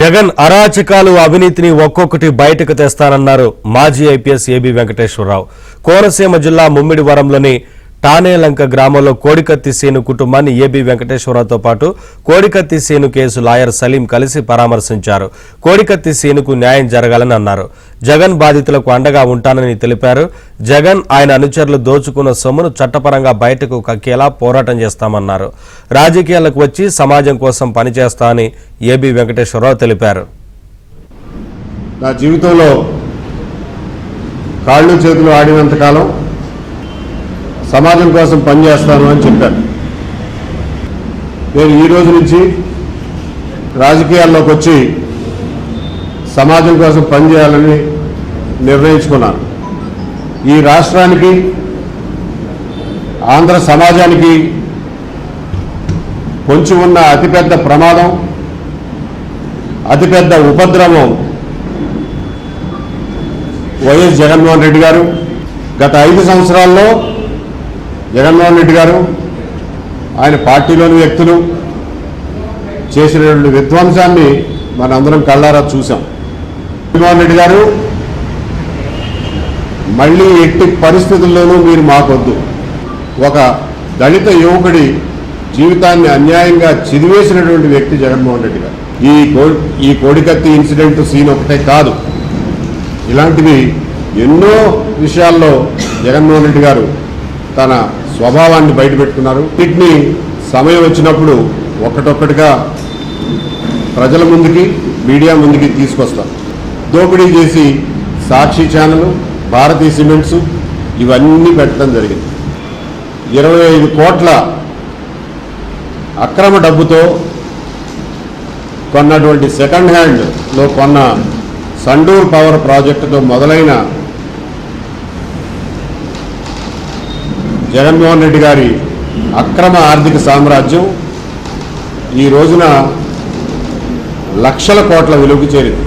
జగన్ అరాచకాలు అవినీతిని ఒక్కొక్కటి బయటకు తెస్తానన్నారు మాజీ ఐపీఎస్ ఏబీ వెంకటేశ్వరరావు. కోనసీమ జిల్లా ముమ్మిడివరంలోని టానేలంక గ్రామంలో కోడికత్తి సీను కుటుంబాన్ని ఏబీ వెంకటేశ్వరరావుతో పాటు కోడికత్తి సీను కేసు లాయర్ సలీం కలిసి పరామర్శించారు. కోడికత్తి సీనుకు న్యాయం జరగాలని అన్నారు. జగన్ బాధితులకు అండగా ఉంటానని తెలిపారు. జగన్ ఆయన అనుచరులు దోచుకున్న సొమ్మును చట్టపరంగా బయటకు కక్కేలా పోరాటం చేస్తామన్నారు. రాజకీయాలకు వచ్చి సమాజం కోసం పనిచేస్తామని ఏబీ వెంకటేశ్వరరావు తెలిపారు. నా జీవితంలో కాళ్ళు చేతులు ఆడినంతకాలం సమాజం కోసం పనిచేస్తాను అని చెప్పాను. నేను ఈ రోజు నుంచి రాజకీయాల్లోకి వచ్చి సమాజం కోసం పనిచేయాలని నిర్ణయించుకున్నాను. ఈ రాష్ట్రానికి, ఆంధ్ర సమాజానికి పొంచి ఉన్న అతిపెద్ద ప్రమాదం, అతిపెద్ద ఉపద్రవం వైఎస్ జగన్మోహన్ రెడ్డి గారు. గత 5 సంవత్సరాల్లో జగన్మోహన్ రెడ్డి గారు, ఆయన పార్టీలోని వ్యక్తులు చేసినటువంటి విధ్వంసాన్ని మనందరం కళ్ళారా చూసాం. జగన్మోహన్ రెడ్డి గారు మళ్ళీ ఎట్టి పరిస్థితుల్లోనూ మీరు మాకొద్దు. ఒక దళిత యువకుడి జీవితాన్ని అన్యాయంగా చిదివేసినటువంటి వ్యక్తి జగన్మోహన్ రెడ్డి గారు. ఈ కోడికత్తి ఇన్సిడెంట్ సీన్ ఒకటే కాదు, ఇలాంటివి ఎన్నో విషయాల్లో జగన్మోహన్ రెడ్డి గారు తన స్వభావాన్ని బయటపెట్టుకున్నారు. వీటిని సమయం వచ్చినప్పుడు ఒక్కటొక్కటిగా ప్రజల ముందుకి, మీడియా ముందుకి తీసుకొస్తారు. దోపిడీ చేసి సాక్షి ఛానల్, భారతీయ సిమెంట్స్ ఇవన్నీ పెట్టడం జరిగింది. 25 కోట్ల అక్రమ డబ్బుతో కొన్నటువంటి సెకండ్ హ్యాండ్లో కొన్న సండూర్ పవర్ ప్రాజెక్టుతో మొదలైన జగన్మోహన్ రెడ్డి గారి అక్రమ ఆర్థిక సామ్రాజ్యం ఈ రోజున లక్షల కోట్ల విలువకు చేరింది.